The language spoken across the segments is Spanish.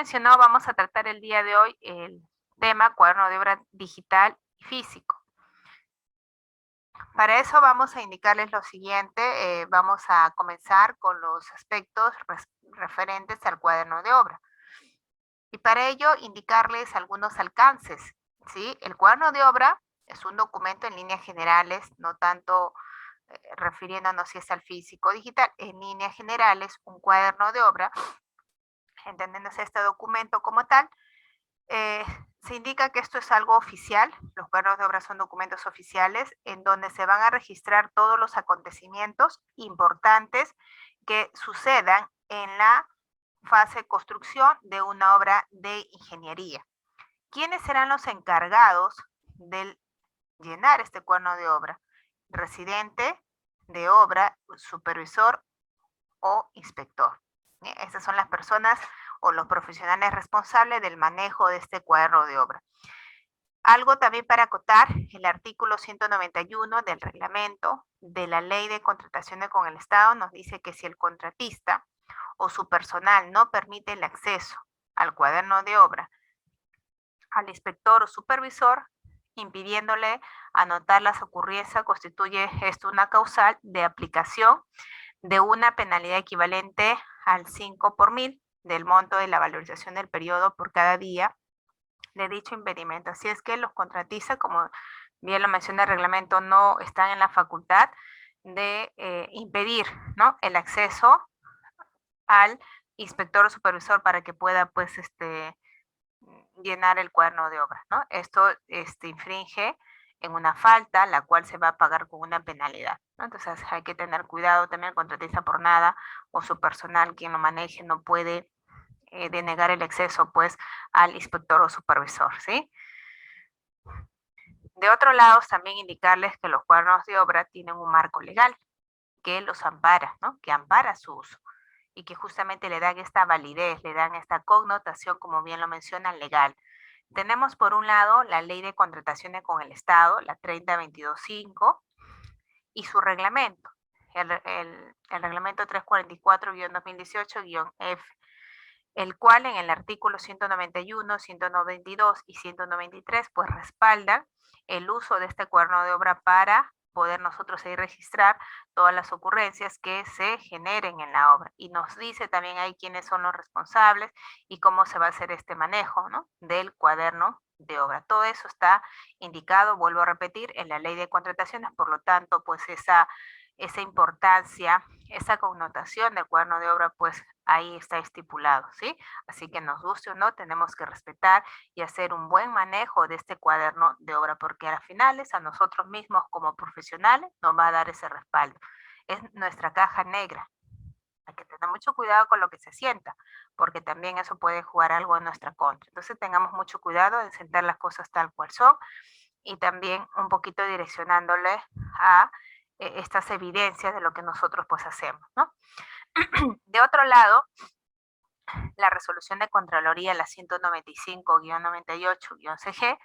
mencionó, vamos a tratar el día de hoy el tema cuaderno de obra digital y físico. Para eso vamos a indicarles lo siguiente, vamos a comenzar con los aspectos referentes al cuaderno de obra. Y para ello indicarles algunos alcances, ¿sí? El cuaderno de obra es un documento en líneas generales, no tanto refiriéndonos si es al físico o digital, en líneas generales, un cuaderno de obra, entendiéndose este documento como tal, eh, se indica que esto es algo oficial. Los cuadernos de obra son documentos oficiales en donde se van a registrar todos los acontecimientos importantes que sucedan en la fase de construcción de una obra de ingeniería. ¿Quiénes serán los encargados de llenar este cuaderno de obra? Residente de obra, supervisor o inspector. Estas son las personas o los profesionales responsables del manejo de este cuaderno de obra. Algo también para acotar, el artículo 191 del reglamento de la Ley de Contrataciones con el Estado nos dice que si el contratista o su personal no permite el acceso al cuaderno de obra al inspector o supervisor, impidiéndole anotar las ocurrencias, constituye esto una causal de aplicación de una penalidad equivalente al 5 por mil del monto de la valorización del periodo por cada día de dicho impedimento. Así es que los contratistas, como bien lo menciona el reglamento, no están en la facultad de impedir, ¿no?, el acceso al inspector o supervisor para que pueda, pues, llenar el cuaderno de obra, ¿no? Esto infringe en una falta, la cual se va a pagar con una penalidad, ¿no? Entonces hay que tener cuidado también, el contratista por nada o su personal, quien lo maneje, no puede denegar el acceso, pues, al inspector o supervisor, ¿sí? De otro lado, también indicarles que los cuadernos de obra tienen un marco legal que los ampara, ¿no?, que ampara su uso y que justamente le dan esta validez, le dan esta connotación, como bien lo mencionan, legal. Tenemos por un lado la Ley de Contrataciones con el Estado, la 30225, y su reglamento, el reglamento 344-2018-F, el cual en el artículo 191, 192 y 193 pues respaldan el uso de este cuaderno de obra para poder nosotros ahí registrar todas las ocurrencias que se generen en la obra. Y nos dice también ahí quiénes son los responsables y cómo se va a hacer este manejo, ¿no?, del cuaderno de obra. Todo eso está indicado, vuelvo a repetir, en la Ley de Contrataciones, por lo tanto, pues esa importancia, esa connotación del cuaderno de obra, pues ahí está estipulado, ¿sí? Así que nos guste o no, tenemos que respetar y hacer un buen manejo de este cuaderno de obra, porque a las finales a nosotros mismos como profesionales nos va a dar ese respaldo. Es nuestra caja negra. Hay que tener mucho cuidado con lo que se sienta, porque también eso puede jugar algo en nuestra contra. Entonces tengamos mucho cuidado en sentar las cosas tal cual son y también un poquito direccionándole a estas evidencias de lo que nosotros pues hacemos, ¿no? De otro lado, la resolución de Contraloría, la 195-98-CG,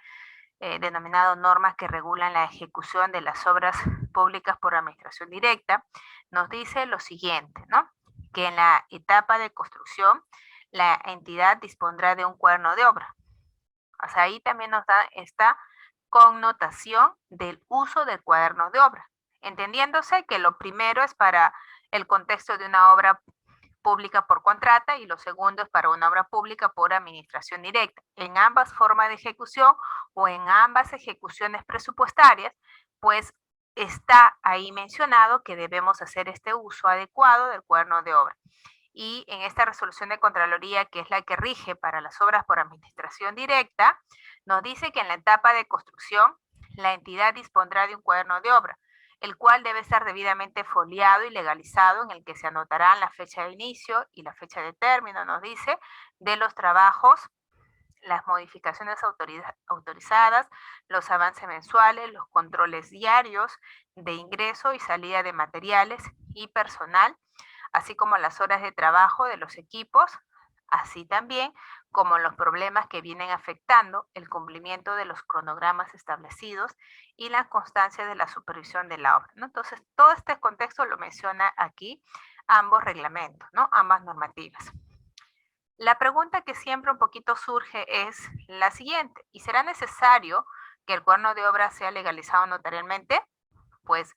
denominado normas que regulan la ejecución de las obras públicas por administración directa, nos dice lo siguiente, ¿no?, que en la etapa de construcción la entidad dispondrá de un cuaderno de obra. O sea, ahí también nos da esta connotación del uso del cuaderno de obra, entendiéndose que lo primero es para el contexto de una obra pública por contrata y lo segundo es para una obra pública por administración directa. En ambas formas de ejecución o en ambas ejecuciones presupuestarias, pues está ahí mencionado que debemos hacer este uso adecuado del cuaderno de obra. Y en esta resolución de Contraloría, que es la que rige para las obras por administración directa, nos dice que en la etapa de construcción la entidad dispondrá de un cuaderno de obra, el cual debe estar debidamente foliado y legalizado, en el que se anotarán la fecha de inicio y la fecha de término, nos dice, de los trabajos, las modificaciones autorizadas, los avances mensuales, los controles diarios de ingreso y salida de materiales y personal, así como las horas de trabajo de los equipos, así también como los problemas que vienen afectando el cumplimiento de los cronogramas establecidos y la constancia de la supervisión de la obra, ¿no? Entonces, todo este contexto lo menciona aquí ambos reglamentos, ¿no?, ambas normativas. La pregunta que siempre un poquito surge es la siguiente: ¿y será necesario que el cuaderno de obra sea legalizado notarialmente? Pues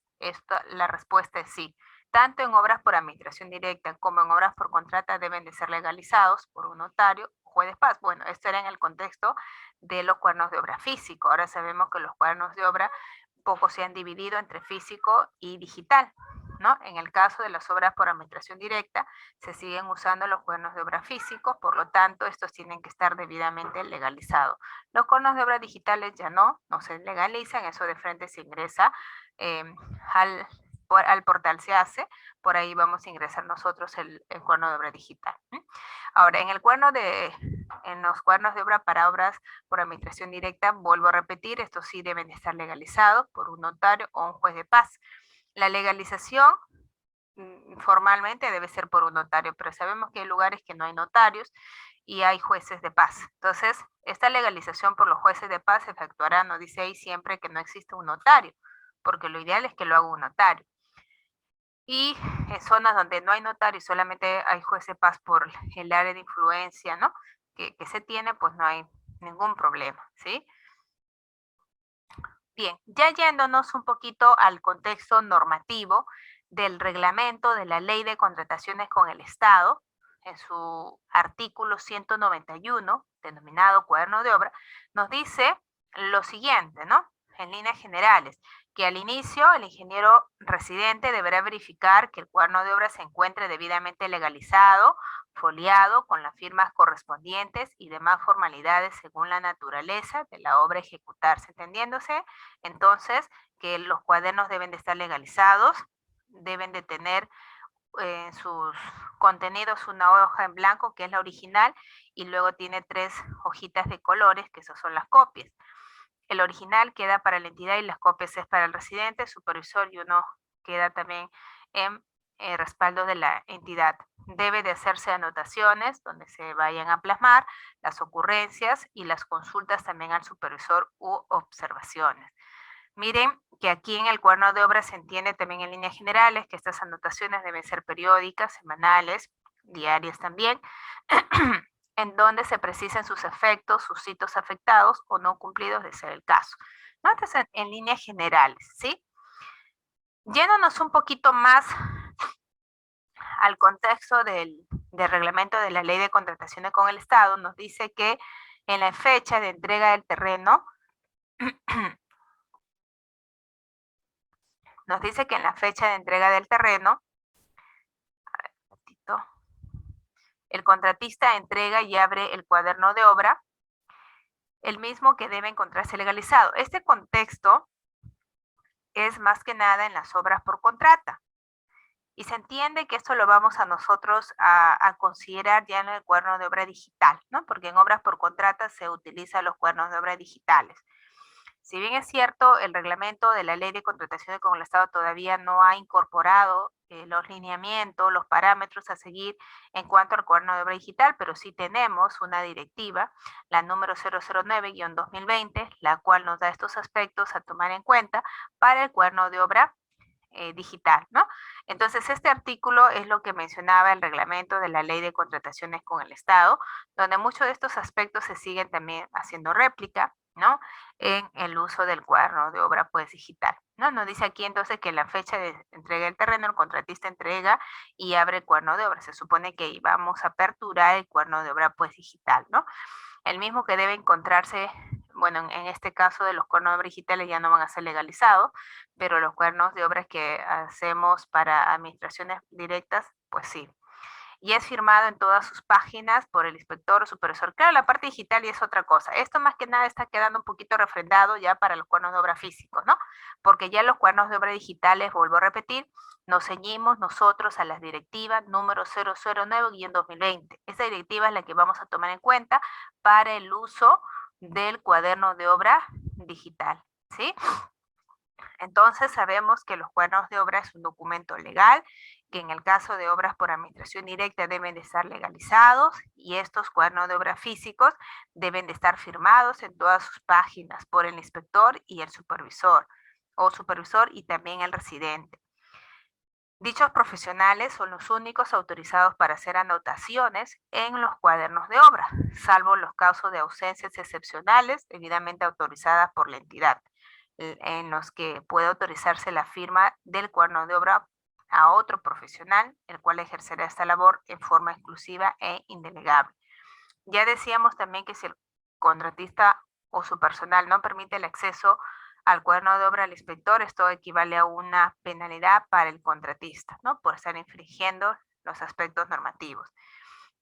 la respuesta es sí. Tanto en obras por administración directa como en obras por contrata deben de ser legalizados por un notario o juez de paz. Bueno, esto era en el contexto de los cuadernos de obra físico. Ahora sabemos que los cuadernos de obra poco se han dividido entre físico y digital, ¿no? En el caso de las obras por administración directa, se siguen usando los cuadernos de obra físicos, por lo tanto, estos tienen que estar debidamente legalizados. Los cuadernos de obra digitales ya no se legalizan, eso de frente se ingresa eh, al portal se hace, por ahí vamos a ingresar nosotros el cuaderno de obra digital. Ahora, en los cuadernos de obra para obras por administración directa, vuelvo a repetir, estos sí deben estar legalizados por un notario o un juez de paz. La legalización formalmente debe ser por un notario, pero sabemos que hay lugares que no hay notarios y hay jueces de paz. Entonces, esta legalización por los jueces de paz se efectuará, no dice ahí, siempre que no existe un notario, porque lo ideal es que lo haga un notario. Y en zonas donde no hay notario y solamente hay juez de paz por el área de influencia, ¿no? Que se tiene, pues no hay ningún problema, ¿sí? Bien, ya yéndonos un poquito al contexto normativo del reglamento de la Ley de Contrataciones con el Estado, en su artículo 191, denominado Cuaderno de Obra, nos dice lo siguiente, ¿no? En líneas generales, que al inicio el ingeniero residente deberá verificar que el cuaderno de obra se encuentre debidamente legalizado, foliado con las firmas correspondientes y demás formalidades según la naturaleza de la obra a ejecutarse, entendiéndose entonces que los cuadernos deben de estar legalizados, deben de tener en sus contenidos una hoja en blanco que es la original y luego tiene 3 hojitas de colores que esas son las copias. El original queda para la entidad y las copias es para el residente, el supervisor, y uno queda también en respaldo de la entidad. Debe de hacerse anotaciones donde se vayan a plasmar las ocurrencias y las consultas también al supervisor u observaciones. Miren que aquí en el cuaderno de obra se entiende también en líneas generales que estas anotaciones deben ser periódicas, semanales, diarias también, en donde se precisen sus efectos, sus hitos afectados o no cumplidos de ser el caso. ¿No? Entonces, en líneas generales, ¿sí? Yéndonos un poquito más al contexto del reglamento de la Ley de Contrataciones con el Estado, nos dice que en la fecha de entrega del terreno, nos dice que en la fecha de entrega del terreno, el contratista entrega y abre el cuaderno de obra, el mismo que debe encontrarse legalizado. Este contexto es más que nada en las obras por contrata. Y se entiende que esto lo vamos a nosotros a considerar ya en el cuaderno de obra digital, ¿no? Porque en obras por contrata se utilizan los cuadernos de obra digitales. Si bien es cierto, el reglamento de la Ley de Contrataciones con el Estado todavía no ha incorporado los lineamientos, los parámetros a seguir en cuanto al cuaderno de obra digital, pero sí tenemos una directiva, la número 009-2020, la cual nos da estos aspectos a tomar en cuenta para el cuaderno de obra digital, ¿no? Entonces, este artículo es lo que mencionaba el reglamento de la Ley de Contrataciones con el Estado, donde muchos de estos aspectos se siguen también haciendo réplica, ¿no? En el uso del cuaderno de obra pues digital, ¿no? Nos dice aquí entonces que la fecha de entrega del terreno, el contratista entrega y abre el cuaderno de obra. Se supone que vamos a aperturar el cuaderno de obra pues digital, ¿no? El mismo que debe encontrarse, bueno, en este caso de los cuadernos de obra digitales ya no van a ser legalizados, pero los cuadernos de obras que hacemos para administraciones directas, pues sí, y es firmado en todas sus páginas por el inspector o supervisor. Claro, la parte digital y es otra cosa. Esto más que nada está quedando un poquito refrendado ya para los cuadernos de obra físicos, ¿no? Porque ya los cuadernos de obra digitales, vuelvo a repetir, nos ceñimos nosotros a las directivas número 009-2020. Esa directiva es la que vamos a tomar en cuenta para el uso del cuaderno de obra digital, ¿sí? Entonces sabemos que los cuadernos de obra es un documento legal, que en el caso de obras por administración directa deben de estar legalizados y estos cuadernos de obra físicos deben de estar firmados en todas sus páginas por el inspector y el supervisor, o supervisor y también el residente. Dichos profesionales son los únicos autorizados para hacer anotaciones en los cuadernos de obra, salvo los casos de ausencias excepcionales debidamente autorizadas por la entidad, en los que puede autorizarse la firma del cuaderno de obra a otro profesional, el cual ejercerá esta labor en forma exclusiva e indelegable. Ya decíamos también que si el contratista o su personal no permite el acceso al cuaderno de obra al inspector, esto equivale a una penalidad para el contratista, ¿no? Por estar infringiendo los aspectos normativos.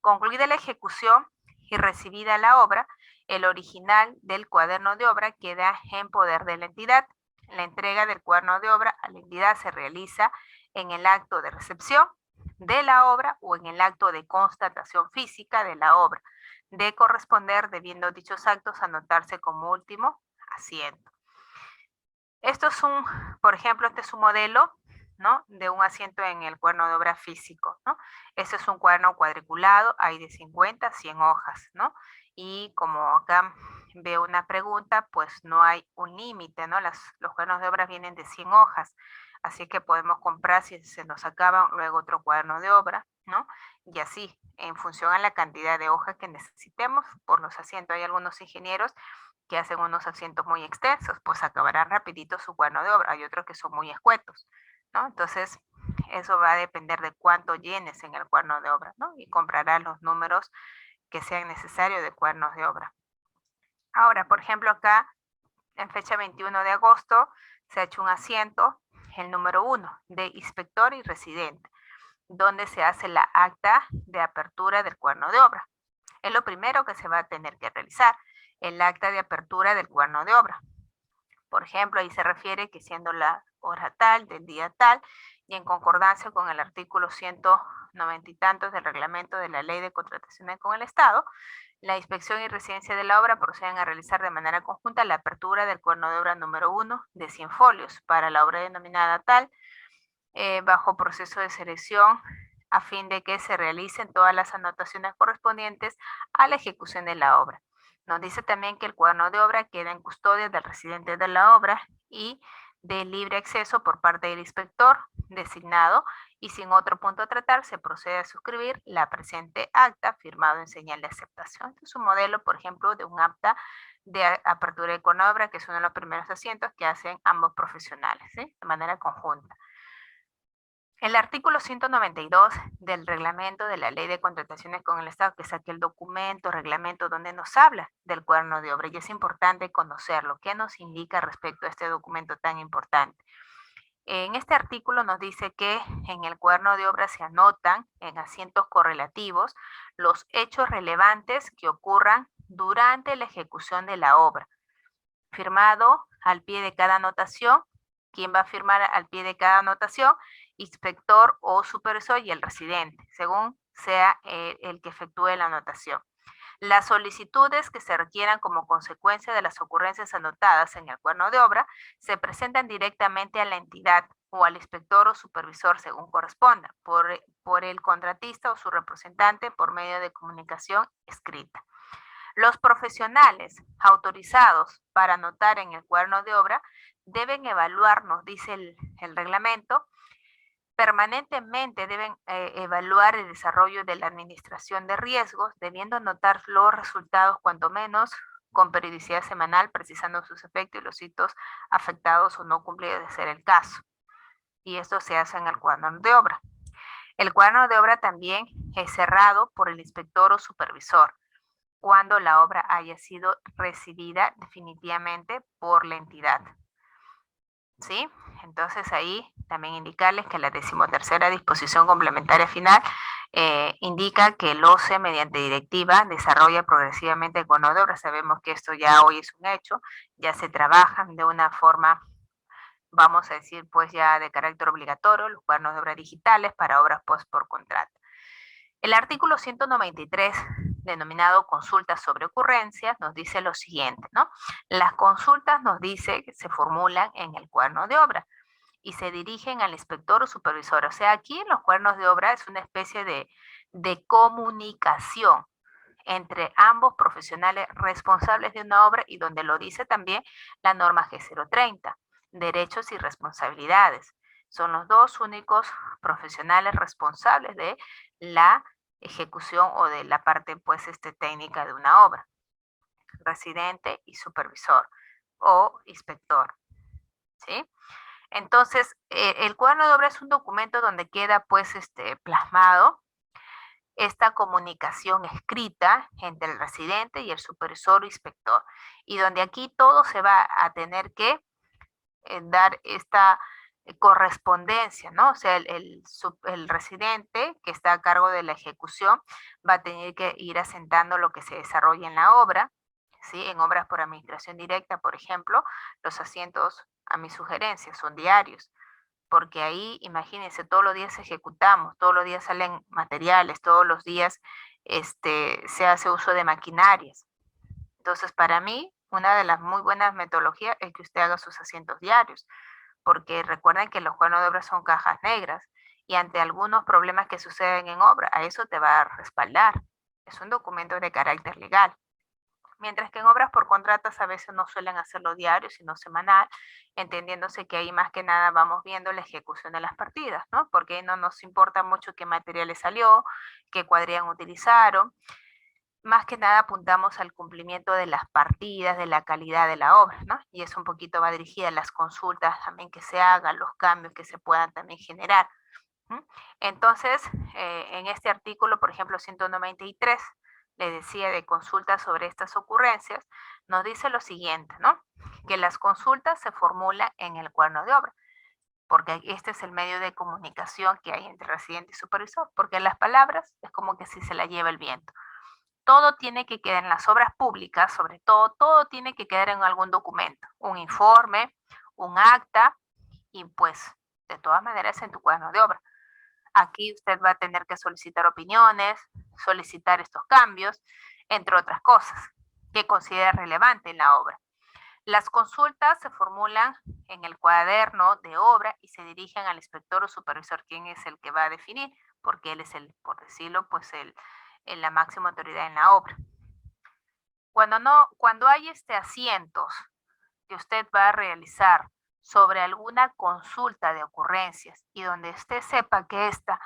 Concluida la ejecución y recibida la obra, el original del cuaderno de obra queda en poder de la entidad. La entrega del cuaderno de obra a la entidad se realiza en el acto de recepción de la obra o en el acto de constatación física de la obra. De corresponder, debiendo dichos actos anotarse como último asiento. Esto es por ejemplo, este es un modelo, ¿no?, de un asiento en el cuaderno de obra físico, ¿no? Este es un cuaderno cuadriculado, hay de 50 a 100 hojas, ¿no? Y como acá veo una pregunta, pues no hay un límite, ¿no? Los cuadernos de obra vienen de 100 hojas, así que podemos comprar, si se nos acaban, luego otro cuaderno de obra, ¿no? Y así, en función a la cantidad de hojas que necesitemos por los asientos. Hay algunos ingenieros que hacen unos asientos muy extensos, pues acabarán rapidito su cuaderno de obra. Hay otros que son muy escuetos, ¿no? Entonces, eso va a depender de cuánto llenes en el cuaderno de obra, ¿no? Y comprarás los números que sean necesarios de cuadernos de obra. Ahora, por ejemplo, acá, en fecha 21 de agosto, se ha hecho un asiento, el número 1, de inspector y residente, donde se hace la acta de apertura del cuaderno de obra. Es lo primero que se va a tener que realizar, el acta de apertura del cuaderno de obra. Por ejemplo, ahí se refiere que siendo la hora tal, del día tal, y en concordancia con el artículo 190 y tantos del reglamento de la Ley de Contrataciones con el Estado, la inspección y residencia de la obra proceden a realizar de manera conjunta la apertura del cuaderno de obra número 1 de 100 folios para la obra denominada tal, bajo proceso de selección, a fin de que se realicen todas las anotaciones correspondientes a la ejecución de la obra. Nos dice también que el cuaderno de obra queda en custodia del residente de la obra y de libre acceso por parte del inspector designado, y sin otro punto a tratar se procede a suscribir la presente acta firmado en señal de aceptación. Este es un modelo, por ejemplo, de un acta de apertura de cuaderno de obra, que es uno de los primeros asientos que hacen ambos profesionales, ¿sí?, de manera conjunta. El artículo 192 del reglamento de la Ley de Contrataciones con el Estado, que es aquel documento, reglamento donde nos habla del cuaderno de obra, y es importante conocerlo. ¿Qué nos indica respecto a este documento tan importante? En este artículo nos dice que en el cuaderno de obra se anotan en asientos correlativos los hechos relevantes que ocurran durante la ejecución de la obra, firmado al pie de cada anotación. ¿Quién va a firmar al pie de cada anotación? Inspector o supervisor y el residente, según sea el que efectúe la anotación. Las solicitudes que se requieran como consecuencia de las ocurrencias anotadas en el cuaderno de obra se presentan directamente a la entidad o al inspector o supervisor, según corresponda, por el contratista o su representante por medio de comunicación escrita. Los profesionales autorizados para anotar en el cuaderno de obra deben evaluar, nos dice el reglamento, permanentemente deben evaluar el desarrollo de la administración de riesgos, debiendo anotar los resultados cuanto menos con periodicidad semanal, precisando sus efectos y los hitos afectados o no cumplidos de ser el caso. Y esto se hace en el cuaderno de obra. El cuaderno de obra también es cerrado por el inspector o supervisor cuando la obra haya sido recibida definitivamente por la entidad, ¿sí? Entonces ahí también indicarles que la 13ª disposición complementaria final indica que el OCE mediante directiva desarrolla progresivamente el cuaderno de obra. Sabemos que esto ya hoy es un hecho, ya se trabajan de una forma, vamos a decir, pues ya de carácter obligatorio, los cuadernos de obra digitales para obras post por contrato. El artículo 193, denominado consultas sobre ocurrencias, nos dice lo siguiente, ¿no? Las consultas, nos dice, que se formulan en el cuaderno de obra y se dirigen al inspector o supervisor. O sea, aquí en los cuadernos de obra es una especie de comunicación entre ambos profesionales responsables de una obra, y donde lo dice también la norma G030, derechos y responsabilidades. Son los dos únicos profesionales responsables de la ejecución o de la parte pues técnica de una obra, residente y supervisor o inspector, ¿sí? Entonces, el cuaderno de obra es un documento donde queda pues plasmado esta comunicación escrita entre el residente y el supervisor o inspector, y donde aquí todo se va a tener que dar esta correspondencia, ¿no? O sea, el residente que está a cargo de la ejecución va a tener que ir asentando lo que se desarrolla en la obra, ¿sí? En obras por administración directa, por ejemplo, los asientos a mi sugerencia son diarios, porque ahí, imagínense, todos los días ejecutamos, todos los días salen materiales, todos los días se hace uso de maquinarias. Entonces, para mí, una de las muy buenas metodologías es que usted haga sus asientos diarios, porque recuerden que los cuadernos de obra son cajas negras y ante algunos problemas que suceden en obra, a eso te va a respaldar. Es un documento de carácter legal. Mientras que en obras por contratas a veces no suelen hacerlo diario, sino semanal, entendiéndose que ahí más que nada vamos viendo la ejecución de las partidas, ¿no? Porque no nos importa mucho qué materiales salió, qué cuadrillas utilizaron. Más que nada apuntamos al cumplimiento de las partidas, de la calidad de la obra, ¿no? Y eso un poquito va dirigida a las consultas también que se hagan, los cambios que se puedan también generar. Entonces, en este artículo, por ejemplo, 193, le decía de consultas sobre estas ocurrencias, nos dice lo siguiente, ¿no? Que las consultas se formulan en el cuaderno de obra, porque este es el medio de comunicación que hay entre residente y supervisor, porque las palabras es como que si se la lleva el viento. Todo tiene que quedar en las obras públicas, sobre todo tiene que quedar en algún documento, un informe, un acta, y pues de todas maneras en tu cuaderno de obra. Aquí usted va a tener que solicitar opiniones, solicitar estos cambios, entre otras cosas que considera relevante en la obra. Las consultas se formulan en el cuaderno de obra y se dirigen al inspector o supervisor, quien es el que va a definir, porque él es el, por decirlo, pues la máxima autoridad en la obra. Cuando hay asientos que usted va a realizar sobre alguna consulta de ocurrencias y donde usted sepa que esta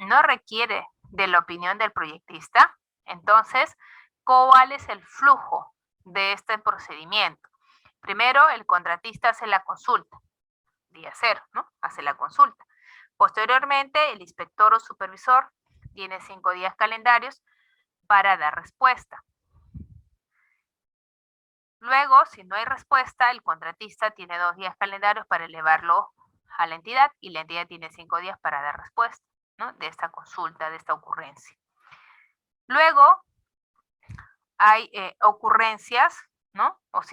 no requiere de la opinión del proyectista, entonces, ¿cuál es el flujo de este procedimiento? Primero, el contratista hace la consulta, día cero, ¿no? Hace la consulta. Posteriormente, el inspector o supervisor tiene 5 días calendarios para dar respuesta. Luego, si no hay respuesta, el contratista tiene 2 días calendarios para elevarlo a la entidad y la entidad tiene 5 días para dar respuesta, ¿no? De esta consulta, de esta ocurrencia. Luego, hay ocurrencias, ¿no? O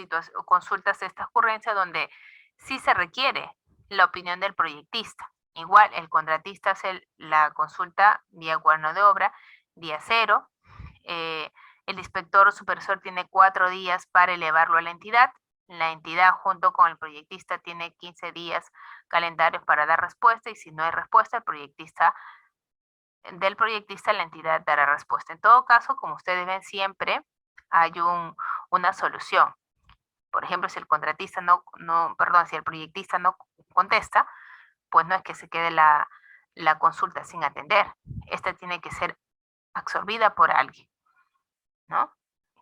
consultas de esta ocurrencia donde sí se requiere la opinión del proyectista. Igual, el contratista hace la consulta vía cuaderno de obra, día cero. El inspector o supervisor tiene 4 días para elevarlo a la entidad. La entidad junto con el proyectista tiene 15 días calendarios para dar respuesta y si no hay respuesta, del proyectista la entidad dará respuesta. En todo caso, como ustedes ven, siempre hay una solución. Por ejemplo, si el contratista si el proyectista no contesta, pues no es que se quede la consulta sin atender. Esta tiene que ser absorbida por alguien, ¿no?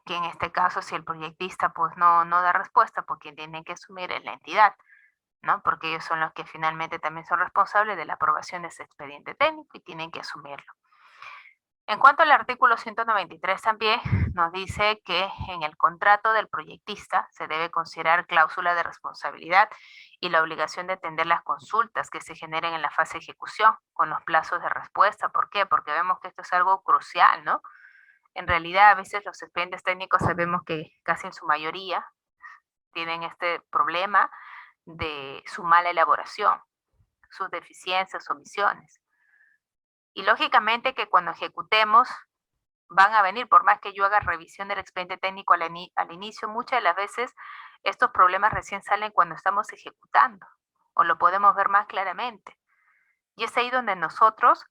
Que en este caso, si el proyectista pues no da respuesta, pues quien tiene que asumir es la entidad, ¿no? Porque ellos son los que finalmente también son responsables de la aprobación de ese expediente técnico y tienen que asumirlo. En cuanto al artículo 193 también nos dice que en el contrato del proyectista se debe considerar cláusula de responsabilidad y la obligación de atender las consultas que se generen en la fase de ejecución con los plazos de respuesta. ¿Por qué? Porque vemos que esto es algo crucial, ¿no? En realidad, a veces los expedientes técnicos sabemos que casi en su mayoría tienen este problema de su mala elaboración, sus deficiencias, omisiones. Y lógicamente que cuando ejecutemos van a venir, por más que yo haga revisión del expediente técnico al inicio, muchas de las veces estos problemas recién salen cuando estamos ejecutando o lo podemos ver más claramente. Y es ahí donde nosotros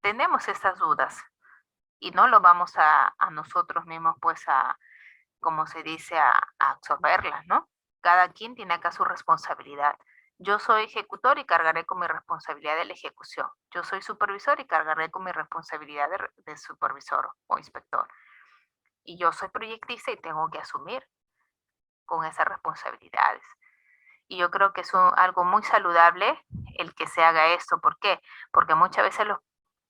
tenemos estas dudas y no lo vamos a nosotros mismos pues como se dice, a absorberlas, ¿no? Cada quien tiene acá su responsabilidad. Yo soy ejecutor y cargaré con mi responsabilidad de la ejecución. Yo soy supervisor y cargaré con mi responsabilidad de supervisor o inspector. Y yo soy proyectista y tengo que asumir con esas responsabilidades. Y yo creo que es algo muy saludable el que se haga esto. ¿Por qué? Porque muchas veces los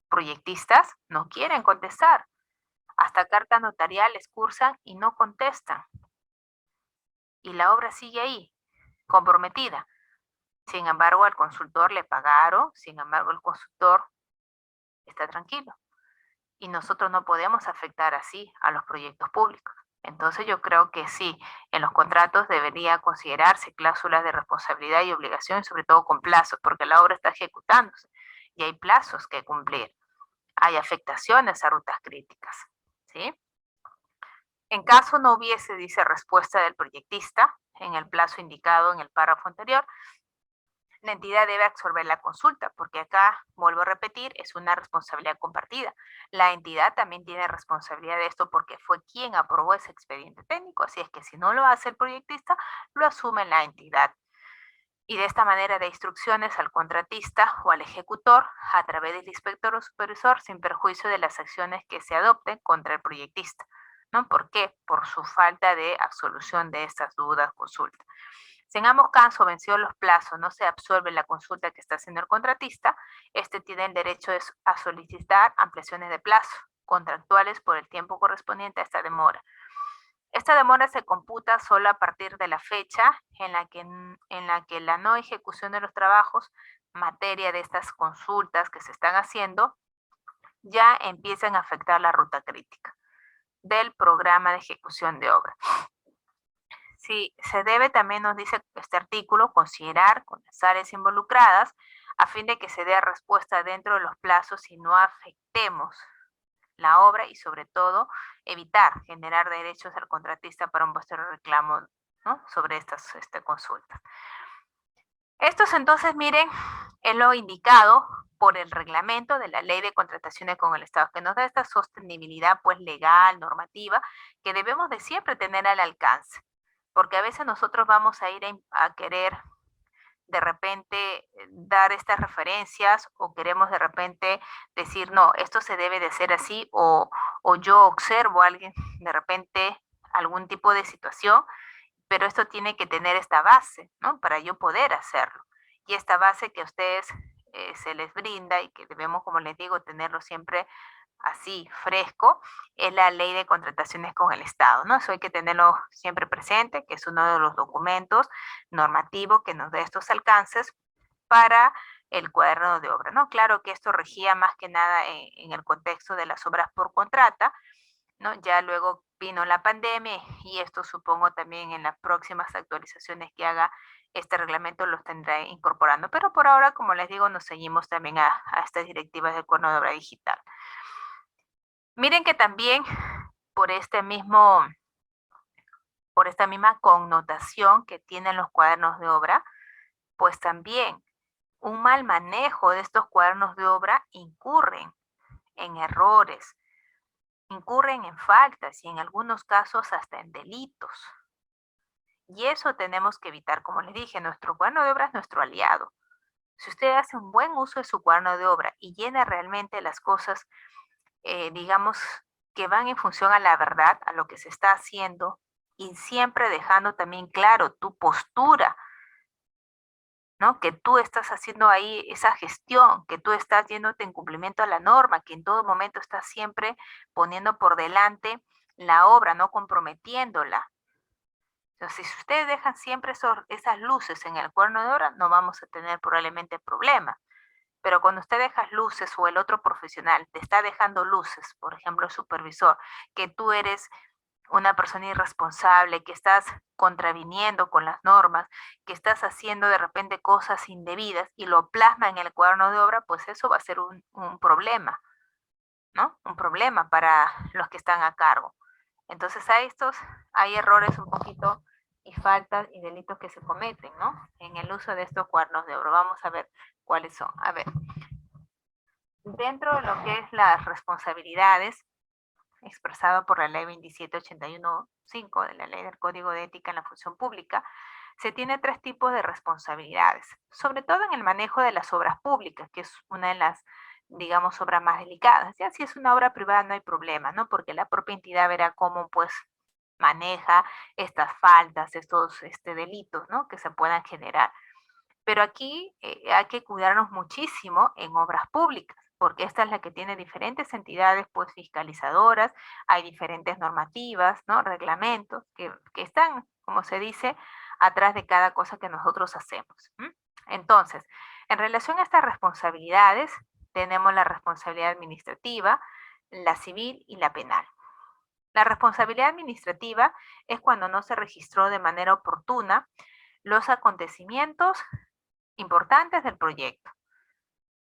proyectistas no quieren contestar. Hasta cartas notariales cursan y no contestan. Y la obra sigue ahí, comprometida. Sin embargo, al consultor le pagaron, sin embargo, el consultor está tranquilo. Y nosotros no podemos afectar así a los proyectos públicos. Entonces yo creo que sí, en los contratos debería considerarse cláusulas de responsabilidad y obligación, sobre todo con plazos, porque la obra está ejecutándose y hay plazos que cumplir. Hay afectaciones a rutas críticas, ¿sí? En caso no hubiese, dice, respuesta del proyectista en el plazo indicado en el párrafo anterior, la entidad debe absorber la consulta, porque acá, vuelvo a repetir, es una responsabilidad compartida. La entidad también tiene responsabilidad de esto porque fue quien aprobó ese expediente técnico, así es que si no lo hace el proyectista, lo asume la entidad. Y de esta manera da instrucciones al contratista o al ejecutor a través del inspector o supervisor sin perjuicio de las acciones que se adopten contra el proyectista. ¿No? ¿Por qué? Por su falta de absolución de estas dudas, consultas. Si en ambos casos vencidos los plazos, no se absuelve la consulta que está haciendo el contratista, este tiene el derecho a solicitar ampliaciones de plazo contractuales por el tiempo correspondiente a esta demora. Esta demora se computa solo a partir de la fecha en la que la no ejecución de los trabajos, materia de estas consultas que se están haciendo, ya empiezan a afectar la ruta crítica del programa de ejecución de obra. Sí, se debe también, nos dice este artículo, considerar con las áreas involucradas a fin de que se dé respuesta dentro de los plazos y no afectemos la obra y sobre todo evitar generar derechos al contratista para un posterior reclamo, ¿no? Sobre estas consultas. Estos entonces, miren, es lo indicado por el reglamento de la Ley de Contrataciones con el Estado, que nos da esta sostenibilidad pues legal, normativa, que debemos de siempre tener al alcance, porque a veces nosotros vamos a ir a querer de repente dar estas referencias o queremos de repente decir, no, esto se debe de hacer así o yo observo a alguien de repente algún tipo de situación, pero esto tiene que tener esta base, ¿no? Para yo poder hacerlo. Y esta base que a ustedes se les brinda y que debemos, como les digo, tenerlo siempre así fresco, es la ley de contrataciones con el Estado, ¿no? Eso hay que tenerlo siempre presente, que es uno de los documentos normativos que nos da estos alcances para el cuaderno de obra, ¿no? Claro que esto regía más que nada en el contexto de las obras por contrata, ¿no? Ya luego vino la pandemia y esto supongo también en las próximas actualizaciones que haga este reglamento los tendrá incorporando. Pero por ahora, como les digo, nos seguimos también a estas directivas del cuaderno de obra digital. Miren que también por por esta misma connotación que tienen los cuadernos de obra, pues también un mal manejo de estos cuadernos de obra incurren en errores, incurren en faltas y en algunos casos hasta en delitos. Y eso tenemos que evitar. Como les dije, nuestro cuaderno de obra es nuestro aliado. Si usted hace un buen uso de su cuaderno de obra y llena realmente las cosas, digamos, que van en función a la verdad, a lo que se está haciendo, y siempre dejando también claro tu postura, ¿no? Que tú estás haciendo ahí esa gestión, que tú estás yéndote en cumplimiento a la norma, que en todo momento estás siempre poniendo por delante la obra, no comprometiéndola. Entonces, si ustedes dejan siempre esas luces en el cuaderno de obra, no vamos a tener probablemente problemas. Pero cuando usted deja luces o el otro profesional te está dejando luces, por ejemplo, el supervisor, que tú eres una persona irresponsable, que estás contraviniendo con las normas, que estás haciendo de repente cosas indebidas y lo plasma en el cuaderno de obra, pues eso va a ser un problema, ¿no? Un problema para los que están a cargo. Entonces hay errores un poquito y faltas y delitos que se cometen, ¿no? En el uso de estos cuadernos de obra. Vamos a ver cuáles son. A ver, dentro de lo que es las responsabilidades expresado por la ley 27815 de la Ley del Código de Ética en la Función Pública, Se tiene tres tipos de responsabilidades, sobre todo en el manejo de las obras públicas, que es una de las, digamos, obras más delicadas. Ya si es una obra privada no hay problema, ¿no? Porque la propia entidad verá cómo, pues, maneja estas faltas, estos delitos, ¿no? Que se puedan generar. Pero aquí hay que cuidarnos muchísimo en obras públicas, porque esta es la que tiene diferentes entidades pues fiscalizadoras, hay diferentes normativas, ¿no? Reglamentos que están, como se dice, atrás de cada cosa que nosotros hacemos. ¿M? Entonces, en relación a estas responsabilidades, tenemos la responsabilidad administrativa, la civil y la penal. La responsabilidad administrativa es cuando no se registró de manera oportuna los acontecimientos importantes del proyecto.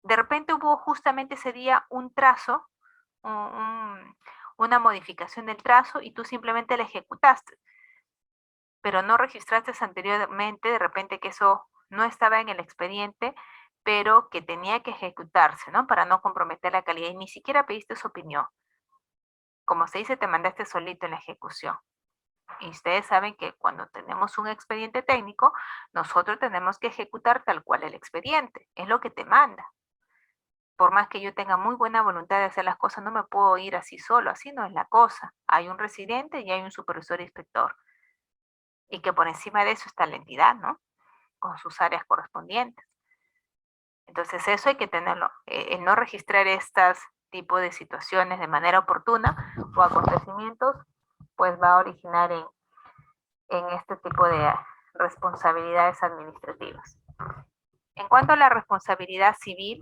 De repente hubo justamente ese día un trazo, una modificación del trazo y tú simplemente la ejecutaste, pero no registraste anteriormente, de repente que eso no estaba en el expediente, pero que tenía que ejecutarse, ¿no? Para no comprometer la calidad y ni siquiera pediste su opinión. Como se dice, te mandaste solito en la ejecución. Y ustedes saben que cuando tenemos un expediente técnico, nosotros tenemos que ejecutar tal cual el expediente. Es lo que te manda. Por más que yo tenga muy buena voluntad de hacer las cosas, no me puedo ir así solo. Así no es la cosa. Hay un residente y hay un supervisor inspector. Y que por encima de eso está la entidad, ¿no? Con sus áreas correspondientes. Entonces eso hay que tenerlo. El no registrar estos tipos de situaciones de manera oportuna o acontecimientos, pues va a originar en este tipo de responsabilidades administrativas. En cuanto a la responsabilidad civil,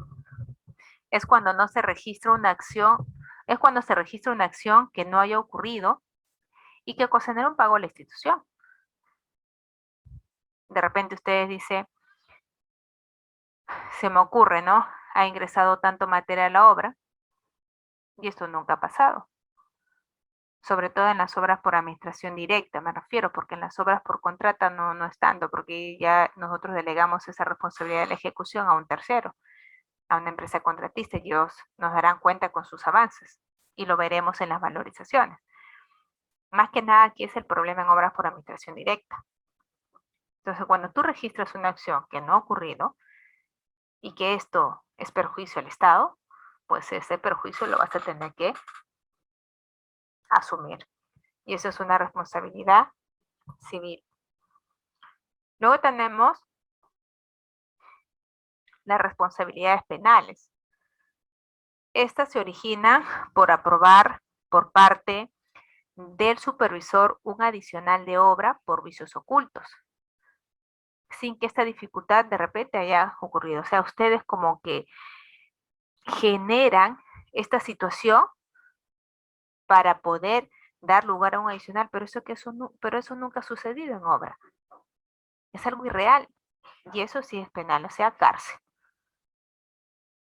es cuando no se registra una acción, es cuando se registra una acción que no haya ocurrido y que ocasionara un pago a la institución. De repente ustedes dicen, se me ocurre, ¿no? Ha ingresado tanto material a la obra y esto nunca ha pasado. Sobre todo en las obras por administración directa, me refiero, porque en las obras por contrata no es tanto, porque ya nosotros delegamos esa responsabilidad de la ejecución a un tercero, a una empresa contratista, y ellos nos darán cuenta con sus avances y lo veremos en las valorizaciones. Más que nada aquí es el problema en obras por administración directa. Entonces, cuando tú registras una acción que no ha ocurrido y que esto es perjuicio al Estado, pues ese perjuicio lo vas a tener que asumir. Y eso es una responsabilidad civil. Luego tenemos las responsabilidades penales. Estas se originan por aprobar por parte del supervisor un adicional de obra por vicios ocultos, sin que esta dificultad de repente haya ocurrido. O sea, ustedes como que generan esta situación para poder dar lugar a un adicional, pero eso nunca ha sucedido en obra. Es algo irreal y eso sí es penal, o sea, cárcel.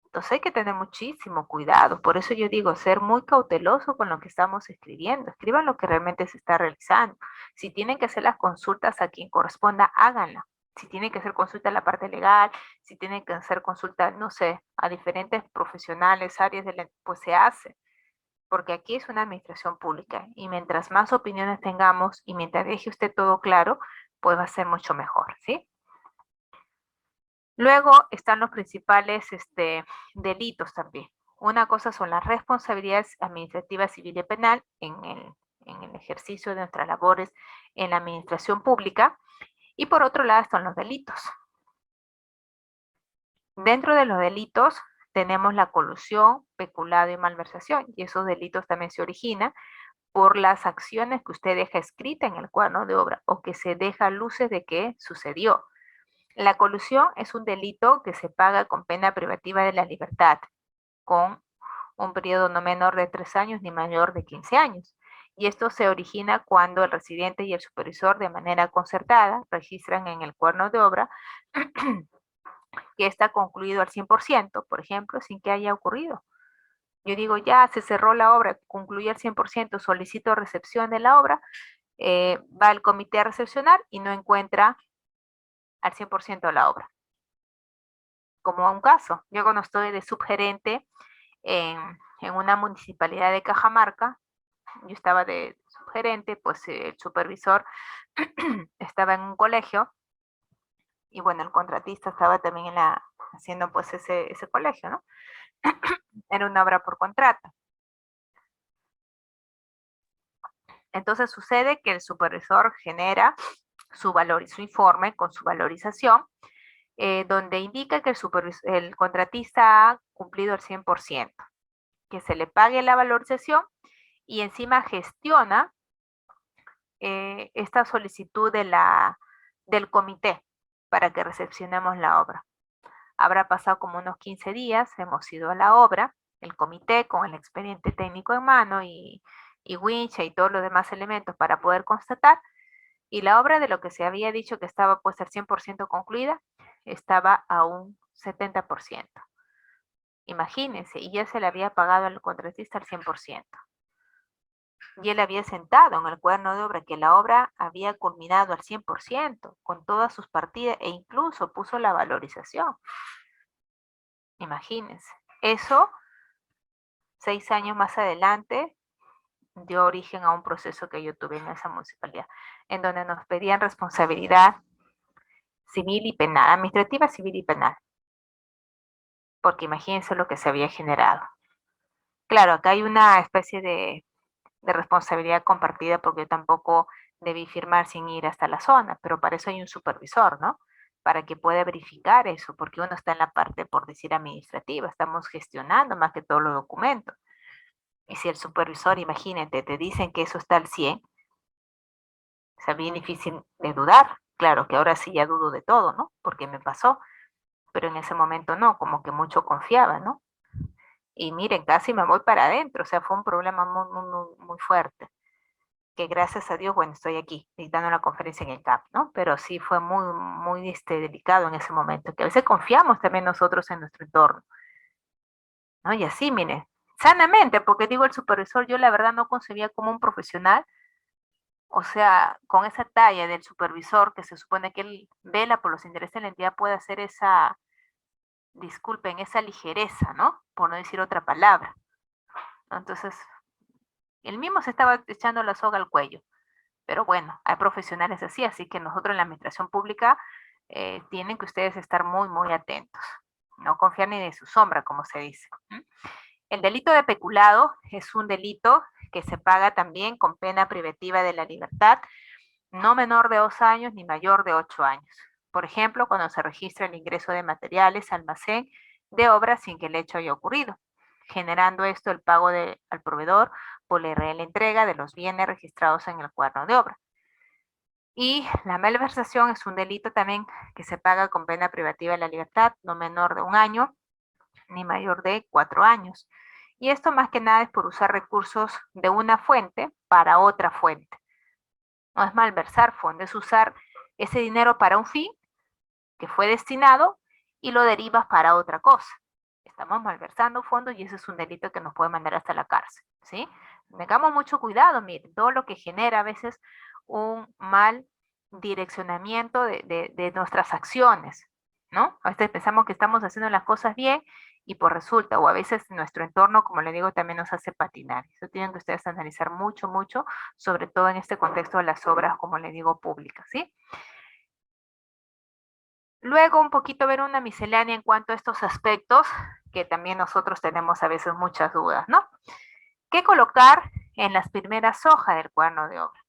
Entonces hay que tener muchísimo cuidado. Por eso yo digo, ser muy cauteloso con lo que estamos escribiendo. Escriban lo que realmente se está realizando. Si tienen que hacer las consultas a quien corresponda, háganla. Si tienen que hacer consulta a la parte legal, si tienen que hacer consulta, no sé, a diferentes profesionales, áreas pues se hace. Porque aquí es una administración pública y mientras más opiniones tengamos y mientras deje usted todo claro, pues va a ser mucho mejor, ¿sí? Luego están los principales delitos también. Una cosa son las responsabilidades administrativas, civil y penal en el ejercicio de nuestras labores en la administración pública. Y por otro lado están los delitos. Dentro de los delitos tenemos la colusión, peculado y malversación. Y esos delitos también se originan por las acciones que usted deja escrita en el cuaderno de obra o que se deja luces de que sucedió. La colusión es un delito que se paga con pena privativa de la libertad, con un periodo no menor de 3 años ni mayor de 15 años. Y esto se origina cuando el residente y el supervisor de manera concertada registran en el cuaderno de obra que está concluido al 100%, por ejemplo, sin que haya ocurrido. Yo digo, ya se cerró la obra, concluye al 100%, solicito recepción de la obra, va al comité a recepcionar y no encuentra al 100% la obra. Como un caso, yo cuando estoy de subgerente en una municipalidad de Cajamarca, yo estaba de subgerente, pues el supervisor estaba en un colegio y bueno, el contratista estaba también haciendo pues ese colegio, ¿no? Era una obra por contrato. Entonces sucede que el supervisor genera su informe con su valorización, donde indica que el contratista ha cumplido el 100%, que se le pague la valorización y encima gestiona esta solicitud del comité para que recepcionemos la obra. Habrá pasado como unos 15 días, hemos ido a la obra, el comité con el expediente técnico en mano y wincha y todos los demás elementos para poder constatar, y la obra de lo que se había dicho que estaba pues al 100% concluida, estaba a un 70%. Imagínense, y ya se le había pagado al contratista al 100%. Y él había sentado en el cuaderno de obra que la obra había culminado al 100%, con todas sus partidas, e incluso puso la valorización. Imagínense. Eso, 6 años más adelante, dio origen a un proceso que yo tuve en esa municipalidad, en donde nos pedían responsabilidad civil y penal, administrativa, civil y penal. Porque imagínense lo que se había generado. Claro, acá hay una especie de responsabilidad compartida porque yo tampoco debí firmar sin ir hasta la zona, pero para eso hay un supervisor, ¿no? Para que pueda verificar eso, porque uno está en la parte, por decir, administrativa, estamos gestionando más que todos los documentos. Y si el supervisor, imagínate, te dicen que eso está al 100, es bien difícil de dudar. Claro que ahora sí ya dudo de todo, ¿no? Porque me pasó, pero en ese momento no, como que mucho confiaba, ¿no? Y miren, casi me voy para adentro, o sea, fue un problema muy, muy, muy, muy fuerte, que gracias a Dios, bueno, estoy aquí dando una conferencia en el CAP, ¿no? Pero sí fue muy, muy delicado en ese momento, que a veces confiamos también nosotros en nuestro entorno, ¿no? Y así, miren, sanamente, porque digo, el supervisor, yo la verdad no concebía como un profesional, o sea, con esa talla del supervisor, que se supone que él vela por los intereses de la entidad, puede hacer esa, disculpen, esa ligereza, ¿no? Por no decir otra palabra. Entonces, él mismo se estaba echando la soga al cuello. Pero bueno, hay profesionales así, así que nosotros en la administración pública tienen que ustedes estar muy, muy atentos. No confiar ni de su sombra, como se dice. El delito de peculado es un delito que se paga también con pena privativa de la libertad, no menor de 2 años ni mayor de 8 años. Por ejemplo, cuando se registra el ingreso de materiales, almacén de obras sin que el hecho haya ocurrido, generando esto el pago al proveedor por la real entrega de los bienes registrados en el cuaderno de obra. Y la malversación es un delito también que se paga con pena privativa de la libertad, no menor de 1 año ni mayor de 4 años. Y esto más que nada es por usar recursos de una fuente para otra fuente. No es malversar fondos, es usar ese dinero para un fin que fue destinado y lo derivas para otra cosa. Estamos malversando fondos y ese es un delito que nos puede mandar hasta la cárcel, ¿sí? Tengamos mucho cuidado, miren, todo lo que genera a veces un mal direccionamiento de nuestras acciones, ¿no? A veces pensamos que estamos haciendo las cosas bien y por resulta, o a veces nuestro entorno, como le digo, también nos hace patinar. Eso tienen que ustedes analizar mucho, mucho, sobre todo en este contexto de las obras, como le digo, públicas, ¿sí? Luego un poquito ver una miscelánea en cuanto a estos aspectos que también nosotros tenemos a veces muchas dudas, ¿no? ¿Qué colocar en las primeras hojas del cuaderno de obra?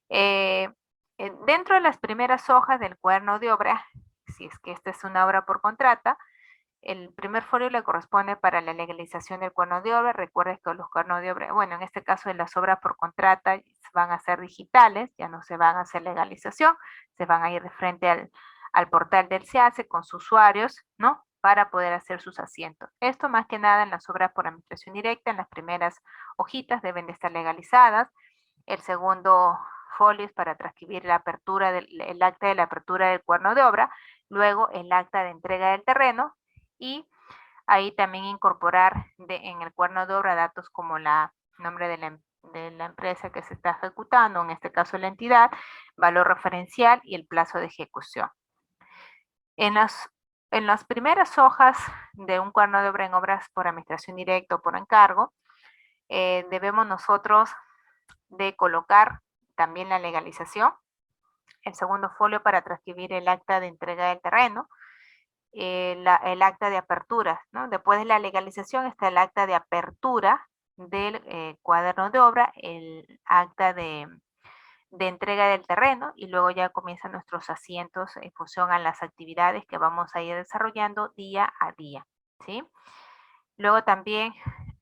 Eh, Dentro de las primeras hojas del cuaderno de obra, si es que esta es una obra por contrata, el primer folio le corresponde para la legalización del cuaderno de obra. Recuerden que los cuadernos de obra, bueno, en este caso de las obras por contrata van a ser digitales, ya no se van a hacer legalización, se van a ir de frente al portal del SEACE con sus usuarios, ¿no? Para poder hacer sus asientos. Esto más que nada en las obras por administración directa, en las primeras hojitas deben de estar legalizadas. El segundo folio es para transcribir la apertura el acta de la apertura del cuaderno de obra, luego el acta de entrega del terreno y ahí también incorporar en el cuaderno de obra datos como la nombre de la empresa que se está ejecutando, en este caso la entidad, valor referencial y el plazo de ejecución. En las primeras hojas de un cuaderno de obra en obras por administración directa o por encargo, debemos nosotros de colocar también la legalización, el segundo folio para transcribir el acta de entrega del terreno, el acta de apertura, ¿no? Después de la legalización está el acta de apertura del cuaderno de obra, el acta de entrega del terreno y luego ya comienzan nuestros asientos en función a las actividades que vamos a ir desarrollando día a día, ¿sí? Luego también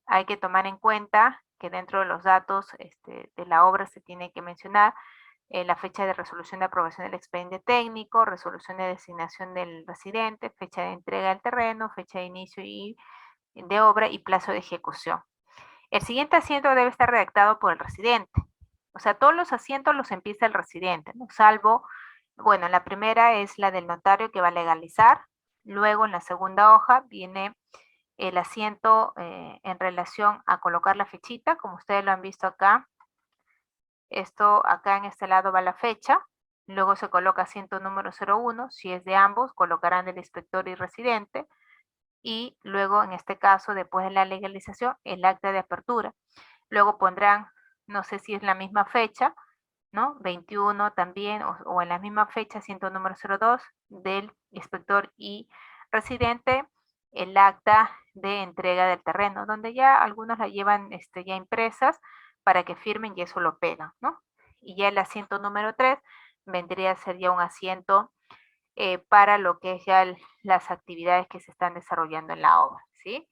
hay que tomar en cuenta que dentro de los datos de la obra se tiene que mencionar la fecha de resolución de aprobación del expediente técnico, resolución de designación del residente, fecha de entrega del terreno, fecha de inicio y de obra y plazo de ejecución. El siguiente asiento debe estar redactado por el residente. O sea, todos los asientos los empieza el residente, ¿no? Salvo, bueno, la primera es la del notario que va a legalizar. Luego en la segunda hoja viene el asiento en relación a colocar la fechita, como ustedes lo han visto acá. Esto acá en este lado va la fecha. Luego se coloca asiento número 01. Si es de ambos, colocarán del inspector y residente. Y luego, en este caso, después de la legalización, el acta de apertura. Luego pondrán, no sé si es la misma fecha, ¿no? 21 también, o en la misma fecha, asiento número 02 del inspector y residente, el acta de entrega del terreno, donde ya algunos la llevan ya impresas para que firmen y eso lo pegan, ¿no? Y ya el asiento número 3 vendría a ser ya un asiento para lo que es ya las actividades que se están desarrollando en la obra, ¿sí?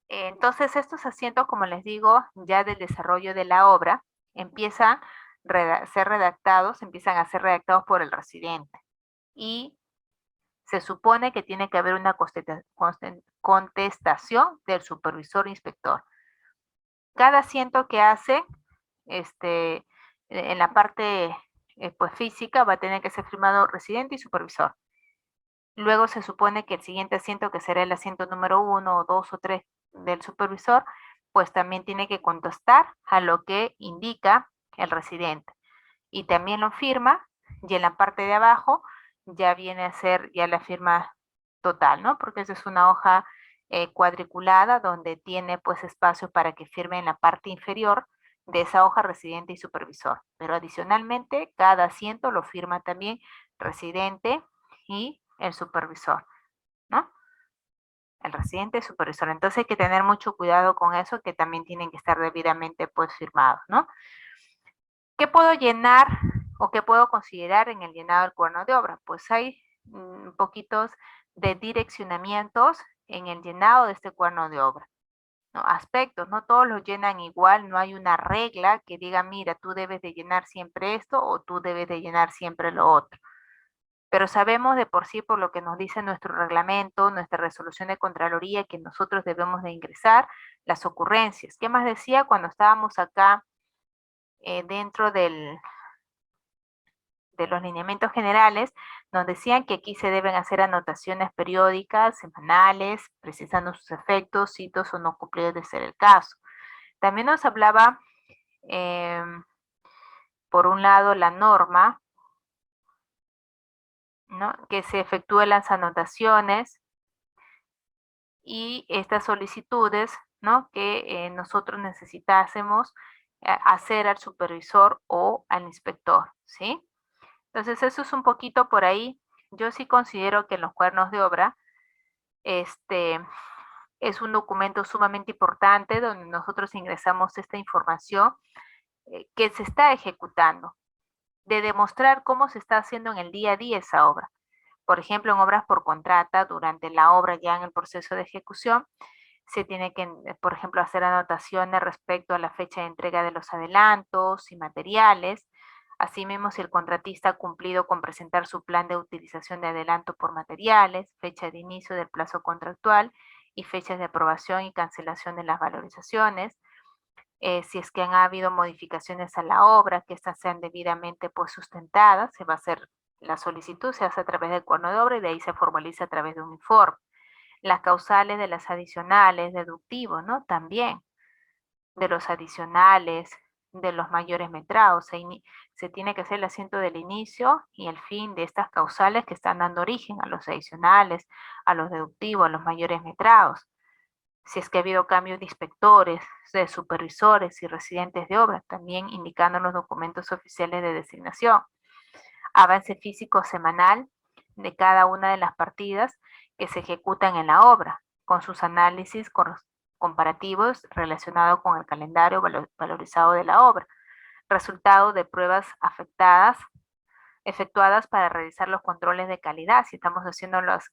Entonces, estos asientos, como les digo, ya del desarrollo de la obra, empiezan a ser redactados, empiezan a ser redactados por el residente. Y se supone que tiene que haber una contestación del supervisor inspector. Cada asiento que hace, en la parte pues, física, va a tener que ser firmado residente y supervisor. Luego se supone que el siguiente asiento, que será el asiento número 1 o 2 o 3 del supervisor, pues también tiene que contestar a lo que indica el residente. Y también lo firma, y en la parte de abajo ya viene a ser ya la firma total, ¿no? Porque esa es una hoja cuadriculada donde tiene pues espacio para que firme en la parte inferior de esa hoja residente y supervisor. Pero adicionalmente, cada asiento lo firma también residente y el supervisor, ¿no? El residente y supervisor. Entonces hay que tener mucho cuidado con eso, que también tienen que estar debidamente pues firmados, ¿no? ¿Qué puedo llenar o qué puedo considerar en el llenado del cuaderno de obra? Pues hay poquitos de direccionamientos en el llenado de este cuaderno de obra, ¿no? Aspectos, no todos los llenan igual, no hay una regla que diga, mira, tú debes de llenar siempre esto o tú debes de llenar siempre lo otro. Pero sabemos de por sí, por lo que nos dice nuestro reglamento, nuestra resolución de Contraloría, que nosotros debemos de ingresar las ocurrencias. ¿Qué más decía cuando estábamos acá dentro de los lineamientos generales? Nos decían que aquí se deben hacer anotaciones periódicas, semanales, precisando sus efectos, citos o no cumplidos de ser el caso. También nos hablaba, por un lado, la norma, ¿no? Que se efectúen las anotaciones y estas solicitudes, ¿no? Que nosotros necesitásemos hacer al supervisor o al inspector, ¿sí? Entonces eso es un poquito por ahí. Yo sí considero que en los cuadernos de obra es un documento sumamente importante donde nosotros ingresamos esta información que se está ejecutando, de demostrar cómo se está haciendo en el día a día esa obra. Por ejemplo, en obras por contrata, durante la obra ya en el proceso de ejecución, se tiene que, por ejemplo, hacer anotaciones respecto a la fecha de entrega de los adelantos y materiales. Asimismo, si el contratista ha cumplido con presentar su plan de utilización de adelanto por materiales, fecha de inicio del plazo contractual y fechas de aprobación y cancelación de las valorizaciones. Si es que han habido modificaciones a la obra, que éstas sean debidamente pues, sustentadas, se va a hacer la solicitud, se hace a través del cuaderno de obra y de ahí se formaliza a través de un informe. Las causales de las adicionales, deductivos, ¿no? También de los adicionales, de los mayores metrados. Se tiene que hacer el asiento del inicio y el fin de estas causales que están dando origen a los adicionales, a los deductivos, a los mayores metrados. Si es que ha habido cambios de inspectores, de supervisores y residentes de obra, también indicando los documentos oficiales de designación. Avance físico semanal de cada una de las partidas que se ejecutan en la obra, con sus análisis comparativos relacionados con el calendario valorizado de la obra, resultado de pruebas efectuadas para realizar los controles de calidad. Si estamos haciendo las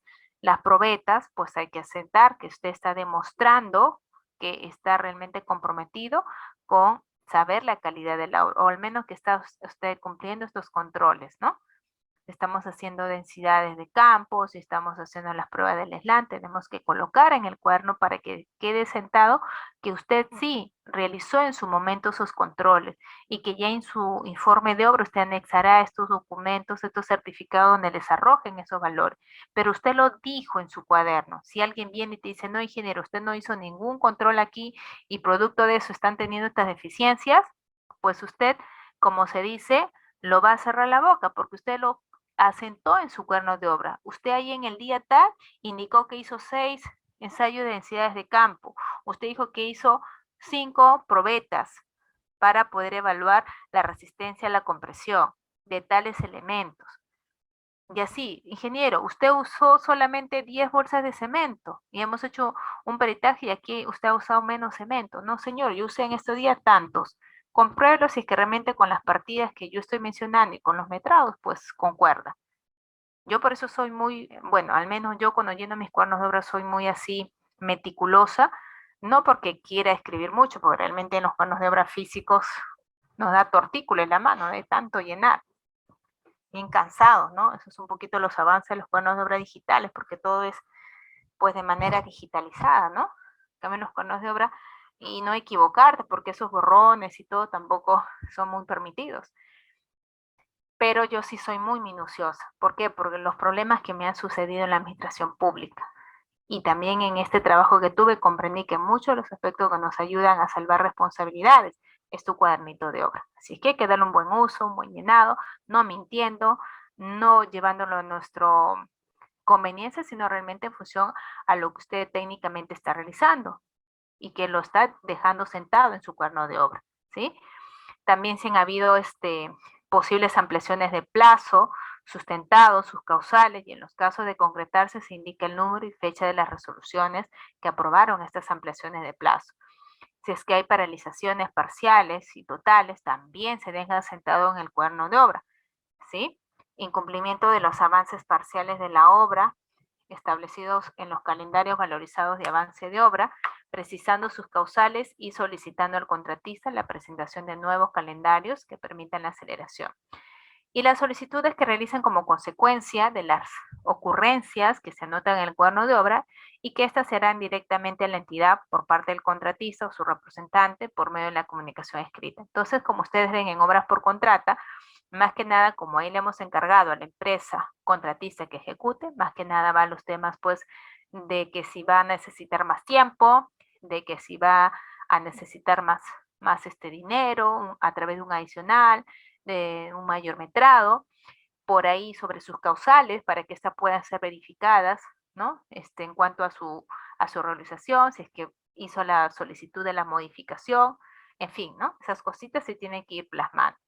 probetas, pues hay que aceptar que usted está demostrando que está realmente comprometido con saber la calidad de la obra, o al menos que está usted cumpliendo estos controles, ¿no? Estamos haciendo densidades de campos y estamos haciendo las pruebas del SLAM, tenemos que colocar en el cuaderno para que quede sentado que usted sí realizó en su momento esos controles y que ya en su informe de obra usted anexará estos documentos, estos certificados donde les arrojen esos valores. Pero usted lo dijo en su cuaderno. Si alguien viene y te dice, no, ingeniero, usted no hizo ningún control aquí y producto de eso están teniendo estas deficiencias, pues usted, como se dice, lo va a cerrar la boca porque usted lo asentó en su cuaderno de obra. Usted ahí en el día tal indicó que hizo 6 ensayos de densidades de campo. Usted dijo que hizo 5 probetas para poder evaluar la resistencia a la compresión de tales elementos. Y así, ingeniero, usted usó solamente 10 bolsas de cemento y hemos hecho un peritaje y aquí usted ha usado menos cemento. No, señor, yo usé en estos días tantos. Compruébelo si es que realmente con las partidas que yo estoy mencionando y con los metrados, pues concuerda. Yo por eso soy muy, bueno, al menos yo cuando lleno mis cuadernos de obra soy muy así meticulosa, no porque quiera escribir mucho, porque realmente en los cuadernos de obra físicos nos da tortícolis en la mano de tanto llenar, bien cansados, ¿no? Eso es un poquito los avances de los cuadernos de obra digitales, porque todo es pues de manera digitalizada, ¿no? También los cuadernos de obra y no equivocarte, porque esos borrones y todo tampoco son muy permitidos. Pero yo sí soy muy minuciosa. ¿Por qué? Porque los problemas que me han sucedido en la administración pública y también en este trabajo que tuve comprendí que muchos de los aspectos que nos ayudan a salvar responsabilidades es tu cuadernito de obra. Así es que hay que darle un buen uso, un buen llenado, no mintiendo, no llevándolo a nuestro conveniencia, sino realmente en función a lo que usted técnicamente está realizando y que lo está dejando sentado en su cuaderno de obra, ¿sí? También si han habido posibles ampliaciones de plazo, sustentados sus causales y en los casos de concretarse se indica el número y fecha de las resoluciones que aprobaron estas ampliaciones de plazo. Si es que hay paralizaciones parciales y totales, también se deja sentado en el cuaderno de obra, ¿sí? Incumplimiento de los avances parciales de la obra establecidos en los calendarios valorizados de avance de obra, precisando sus causales y solicitando al contratista la presentación de nuevos calendarios que permitan la aceleración. Y las solicitudes que realizan como consecuencia de las ocurrencias que se anotan en el cuaderno de obra y que éstas serán directamente a la entidad por parte del contratista o su representante por medio de la comunicación escrita. Entonces, como ustedes ven en obras por contrata, más que nada, como ahí le hemos encargado a la empresa contratista que ejecute, más que nada va a los temas pues de que si va a necesitar más tiempo, de que si va a necesitar más dinero a través de un adicional, de un mayor metrado, por ahí sobre sus causales para que éstas puedan ser verificadas, ¿no? En cuanto a su realización, si es que hizo la solicitud de la modificación, en fin, ¿no? Esas cositas se tienen que ir plasmando.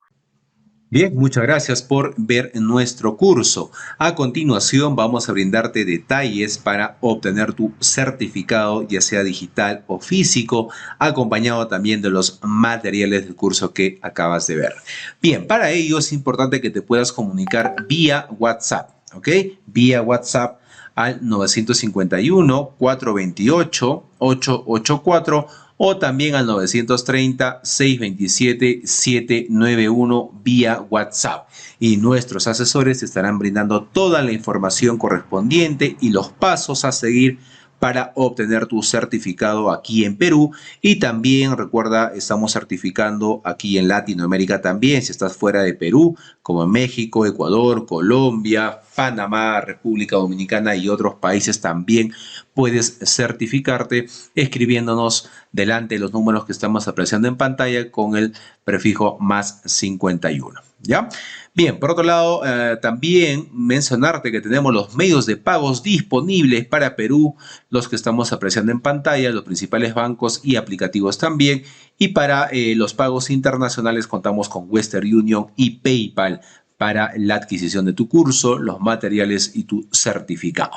Bien, muchas gracias por ver nuestro curso. A continuación vamos a brindarte detalles para obtener tu certificado, ya sea digital o físico, acompañado también de los materiales del curso que acabas de ver. Bien, para ello es importante que te puedas comunicar vía WhatsApp, ¿ok? Vía WhatsApp al 951-428-884 o también al 930-627-791 vía WhatsApp. Y nuestros asesores estarán brindando toda la información correspondiente y los pasos a seguir para obtener tu certificado aquí en Perú. Y también recuerda, estamos certificando aquí en Latinoamérica también, si estás fuera de Perú, como en México, Ecuador, Colombia, Panamá, República Dominicana y otros países también puedes certificarte escribiéndonos delante de los números que estamos apreciando en pantalla con el prefijo más 51. ¿Ya? Bien, por otro lado, también mencionarte que tenemos los medios de pagos disponibles para Perú, los que estamos apreciando en pantalla, los principales bancos y aplicativos también. Y para los pagos internacionales contamos con Western Union y PayPal para la adquisición de tu curso, los materiales y tu certificado.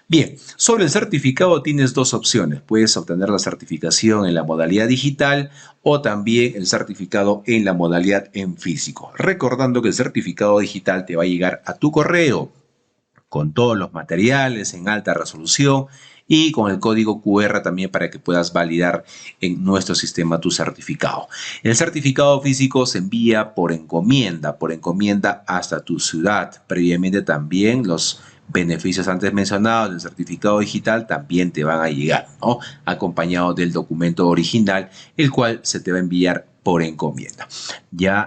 Bien, sobre el certificado tienes dos opciones. Puedes obtener la certificación en la modalidad digital o también el certificado en la modalidad en físico. Recordando que el certificado digital te va a llegar a tu correo con todos los materiales en alta resolución y con el código QR también para que puedas validar en nuestro sistema tu certificado. El certificado físico se envía por encomienda hasta tu ciudad. Previamente también los beneficios antes mencionados del certificado digital también te van a llegar, ¿no? Acompañado del documento original, el cual se te va a enviar por encomienda. Ya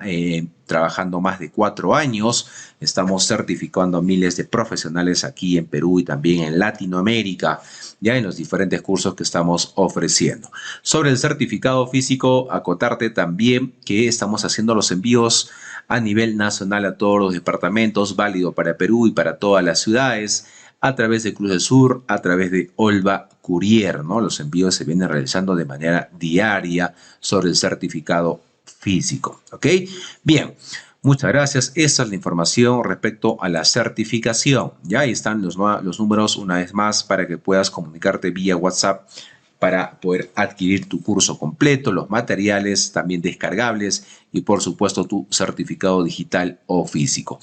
trabajando más de 4 años, estamos certificando a miles de profesionales aquí en Perú y también en Latinoamérica, ya en los diferentes cursos que estamos ofreciendo. Sobre el certificado físico, acotarte también que estamos haciendo los envíos a nivel nacional a todos los departamentos, válido para Perú y para todas las ciudades, a través de Cruz del Sur, a través de Olva Courier, ¿no? Los envíos se vienen realizando de manera diaria sobre el certificado físico, ¿ok? Bien, muchas gracias. Esa es la información respecto a la certificación. Ya ahí están los números una vez más para que puedas comunicarte vía WhatsApp para poder adquirir tu curso completo, los materiales también descargables y por supuesto tu certificado digital o físico.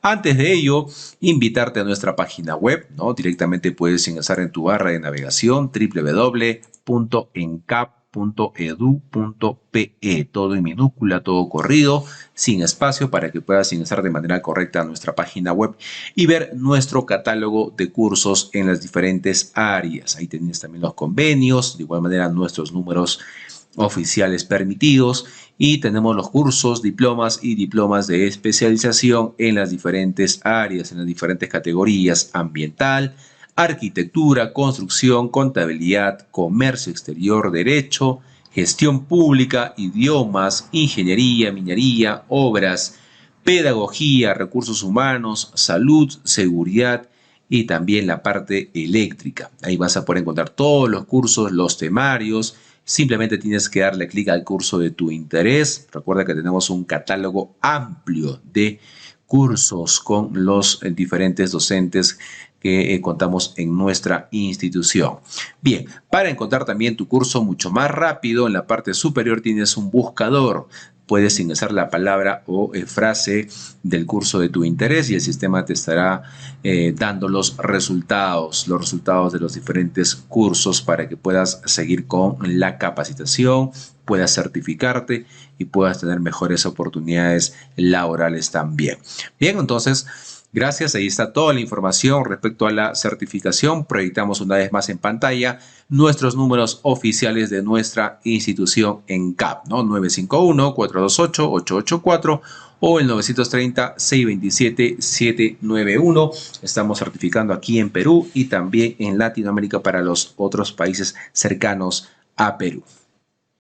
Antes de ello, invitarte a nuestra página web, ¿no? Directamente puedes ingresar en tu barra de navegación www.encap.edu.pe, todo en minúscula, todo corrido, sin espacio, para que puedas ingresar de manera correcta a nuestra página web y ver nuestro catálogo de cursos en las diferentes áreas. Ahí tienes también los convenios, de igual manera nuestros números oficiales permitidos y tenemos los cursos, diplomas y diplomas de especialización en las diferentes áreas, en las diferentes categorías: ambiental, arquitectura, construcción, contabilidad, comercio exterior, derecho, gestión pública, idiomas, ingeniería, minería, obras, pedagogía, recursos humanos, salud, seguridad y también la parte eléctrica. Ahí vas a poder encontrar todos los cursos, los temarios. Simplemente tienes que darle clic al curso de tu interés. Recuerda que tenemos un catálogo amplio de cursos con los diferentes docentes que contamos en nuestra institución. Bien, para encontrar también tu curso mucho más rápido, en la parte superior tienes un buscador. Puedes ingresar la palabra o frase del curso de tu interés y el sistema te estará dando los resultados de los diferentes cursos para que puedas seguir con la capacitación, puedas certificarte y puedas tener mejores oportunidades laborales también. Bien, entonces, gracias, ahí está toda la información respecto a la certificación. Proyectamos una vez más en pantalla nuestros números oficiales de nuestra institución ENCAP, ¿no? 951-428-884 o el 930-627-791. Estamos certificando aquí en Perú y también en Latinoamérica para los otros países cercanos a Perú.